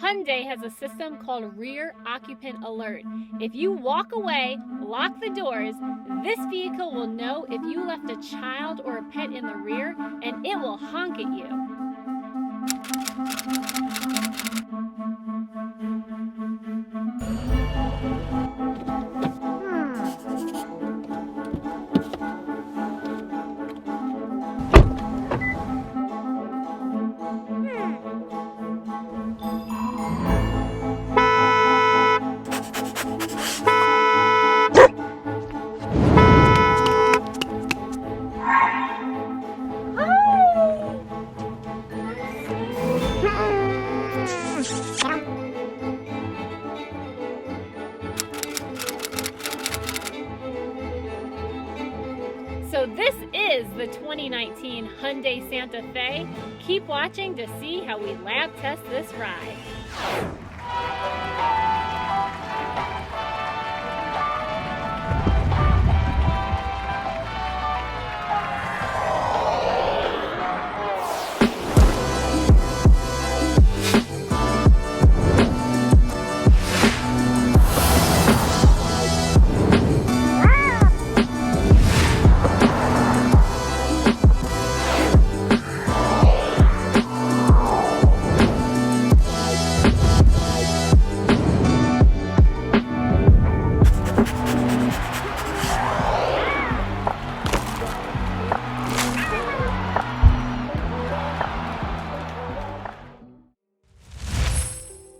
Hyundai has a system called Rear Occupant Alert. If you walk away, lock the doors, this vehicle will know if you left a child or a pet in the rear, and it will honk at you. So this is the 2019 Hyundai Santa Fe. Keep watching to see how we lab test this ride.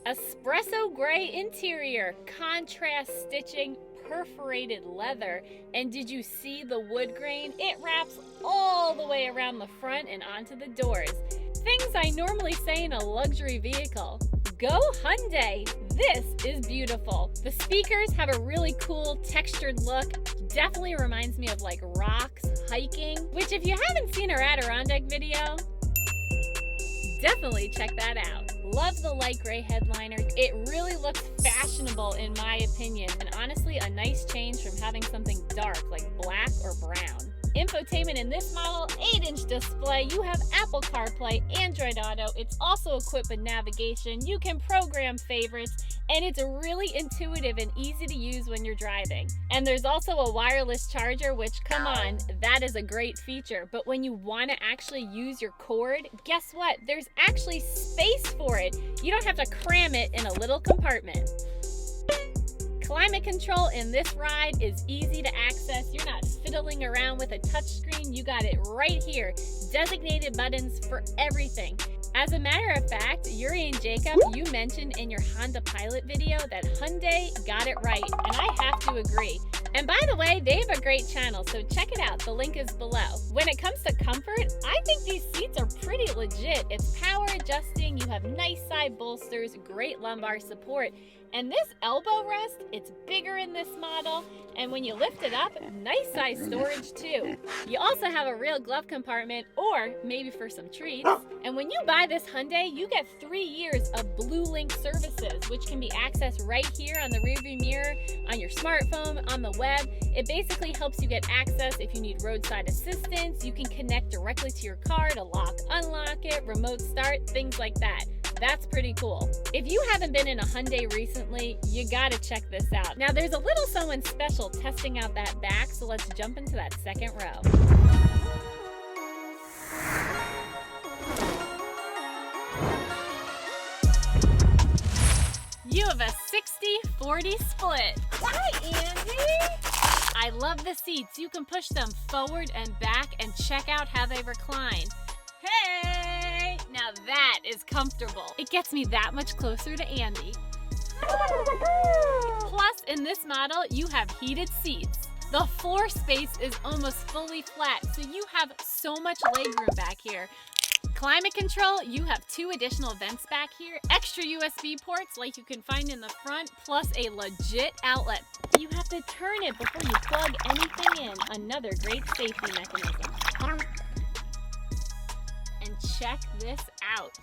Espresso gray interior, contrast stitching, perforated leather, and did you see the wood grain? It wraps all the way around the front and onto the doors. Things I normally say in a luxury vehicle. Go Hyundai! This is beautiful. The speakers have a really cool textured look. Definitely reminds me of like rocks, hiking, which if you haven't seen our Adirondack video, definitely check that out. Love the light gray headliner. It really looks fashionable in my opinion, and honestly a nice change from having something dark like black or brown. Infotainment in this model, 8-inch display. You have Apple CarPlay, Android Auto. It's also equipped with navigation. You can program favorites, and it's really intuitive and easy to use when you're driving. And there's also a wireless charger, which, come on, that is a great feature. But when you want to actually use your cord, guess what? There's actually space for it. You don't have to cram it in a little compartment. Climate control in this ride is easy to access. You're not fiddling around with a touchscreen. You got it right here. Designated buttons for everything. As a matter of fact, Yuri and Jacob, you mentioned in your Honda Pilot video that Hyundai got it right, and I have to agree. And by the way, they have a great channel, so check it out. The link is below. When it comes to comfort, I think these seats are pretty legit. It's power adjusting, you have nice side bolsters, great lumbar support. And this elbow rest, it's bigger in this model, and when you lift it up, nice size storage too. You also have a real glove compartment, or maybe for some treats. And when you buy this Hyundai, you get 3 years of Blue Link services, which can be accessed right here on the rearview mirror, on your smartphone, on the web. It basically helps you get access if you need roadside assistance. You can connect directly to your car to lock, unlock it, remote start, things like that. That's pretty cool. If you haven't been in a Hyundai recently, you gotta check this out. Now there's a little someone special testing out that back, so let's jump into that second row. You have a 60-40 split. Hi, Andy! I love the seats. You can push them forward and back and check out how they recline. Hey! Now that is comfortable. It gets me that much closer to Andy. Plus, in this model, you have heated seats. The floor space is almost fully flat, so you have so much legroom back here. Climate control, you have 2 additional vents back here, extra USB ports like you can find in the front, plus a legit outlet. You have to turn it before you plug anything in. Another great safety mechanism. And check this out.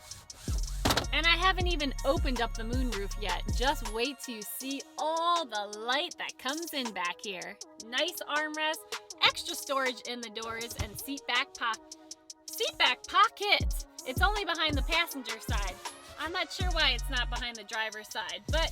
And I haven't even opened up the moonroof yet. Just wait till you see all the light that comes in back here. Nice armrest, extra storage in the doors, and seat back pocket. It's only behind the passenger side. I'm not sure why it's not behind the driver's side, but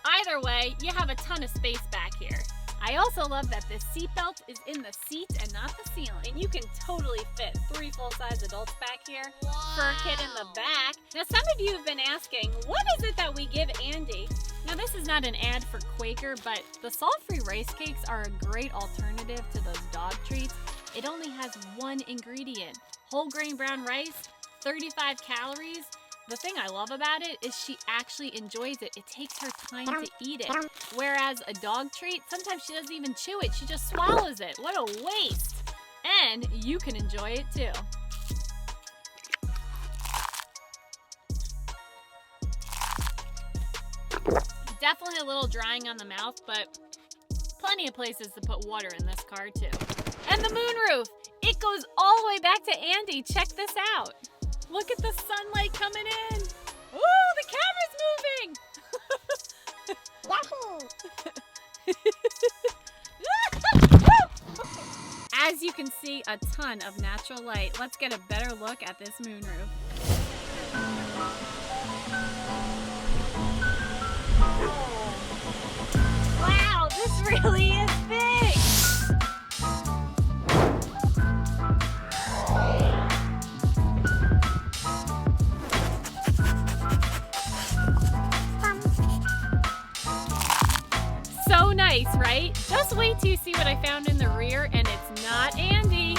either way, you have a ton of space back here. I also love that this seatbelt is in the seat and not the ceiling. And you can totally fit 3 full-size adults back here. Wow. For a kid in the back. Now, some of you have been asking, what is it that we give Andie? Now, this is not an ad for Quaker, but the salt-free rice cakes are a great alternative to those dog treats. It only has one ingredient, whole grain brown rice, 35 calories. The thing I love about it is she actually enjoys it. It takes her time to eat it. Whereas a dog treat, sometimes she doesn't even chew it. She just swallows it. What a waste. And you can enjoy it too. Definitely a little drying on the mouth, but plenty of places to put water in this car too. And the moonroof. It goes all the way back to Andie. Check this out. Look at the sunlight coming in. Ooh, the camera's moving. As you can see, a ton of natural light. Let's get a better look at this moonroof. Wow, this really is big. So nice, right? Just wait till you see what I found in the rear, and it's not Andie.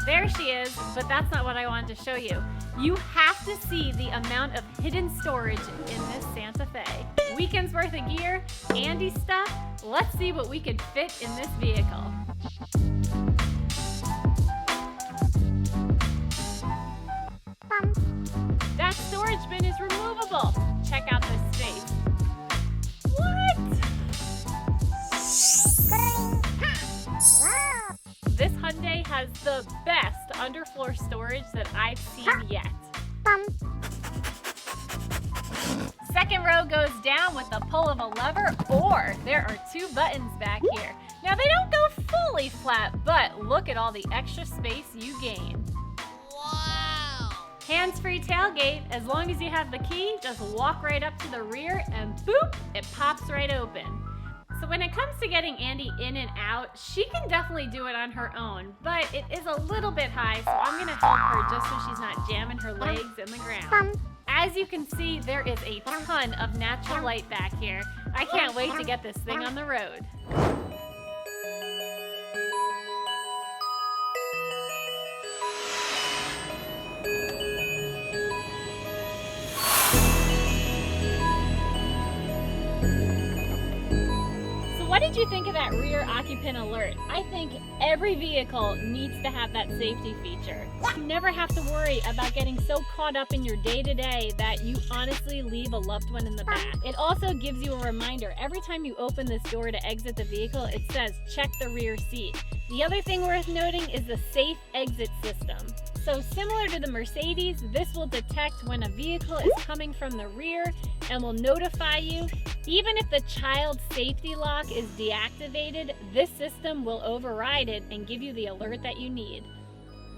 There she is, but that's not what I wanted to show you. You have to see the amount of hidden storage in this Santa Fe. Weekend's worth of gear, Andie stuff. Let's see what we could fit in this vehicle. That storage bin is removable. Check out this space. What? This Hyundai has the best underfloor storage that I've seen yet. Second row goes down with the pull of a lever, or there are 2 buttons back here. Now they don't go fully flat, but look at all the extra space you gain. Hands-free tailgate. As long as you have the key, just walk right up to the rear and boop, it pops right open. So when it comes to getting Andie in and out, she can definitely do it on her own, but it is a little bit high, so I'm gonna help her just so she's not jamming her legs in the ground. As you can see, there is a ton of natural light back here. I can't wait to get this thing on the road. What did you think of that rear occupant alert? I think every vehicle needs to have that safety feature. You never have to worry about getting so caught up in your day-to-day that you honestly leave a loved one in the back. It also gives you a reminder. Every time you open this door to exit the vehicle, it says, check the rear seat. The other thing worth noting is the safe exit system. So similar to the Mercedes, this will detect when a vehicle is coming from the rear and will notify you. Even if the child safety lock is deactivated, this system will override it and give you the alert that you need.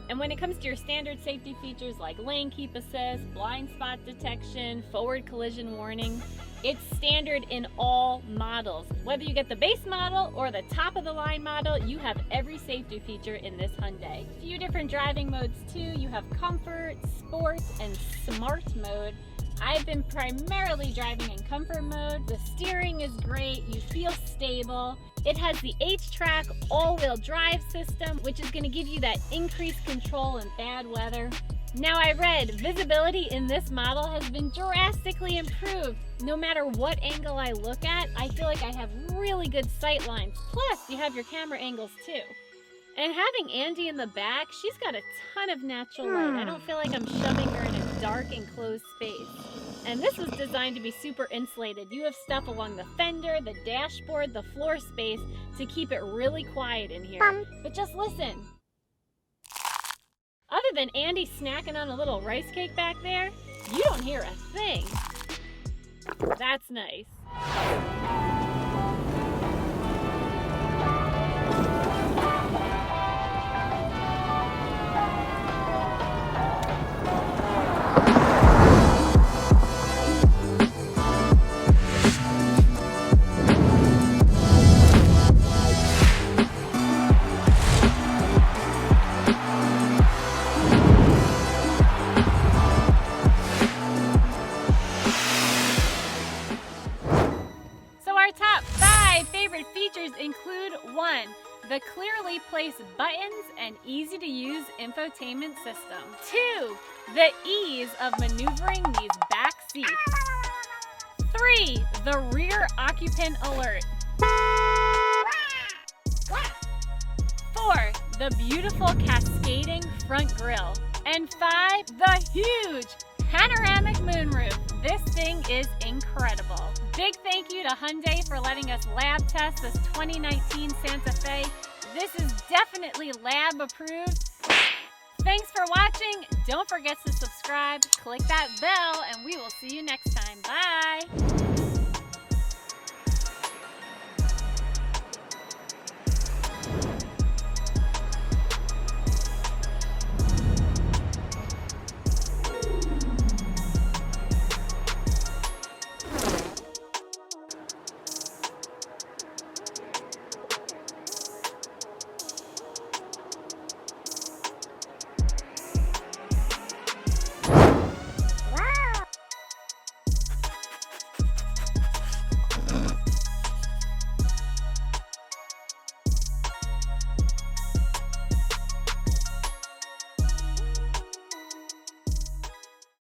And when it comes to your standard safety features like lane keep assist, blind spot detection, forward collision warning, it's standard in all models. Whether you get the base model or the top of the line model, you have every safety feature in this Hyundai. A few different driving modes too. You have comfort, sport, and smart mode. I've been primarily driving in comfort mode. The steering is great, you feel stable. It has the H-Track all-wheel drive system, which is gonna give you that increased control in bad weather. Now I read visibility in this model has been drastically improved. No matter what angle I look at, I feel like I have really good sight lines. Plus, you have your camera angles too. And having Andie in the back, she's got a ton of natural light. I don't feel like I'm shoving her in a dark enclosed space. And this was designed to be super insulated. You have stuff along the fender, the dashboard, the floor space to keep it really quiet in here. But just listen. Other than Andie snacking on a little rice cake back there, you don't hear a thing. That's nice. clearly placed buttons and easy to use infotainment system. 2. The ease of maneuvering these back seats. 3. The rear occupant alert. 4. The beautiful cascading front grille. And 5. The huge panoramic moonroof. This thing is incredible. Big thank you to Hyundai for letting us lab test this 2019 Santa Fe. This is definitely lab approved. Thanks for watching. Don't forget to subscribe, click that bell, and we will see you next time. Bye.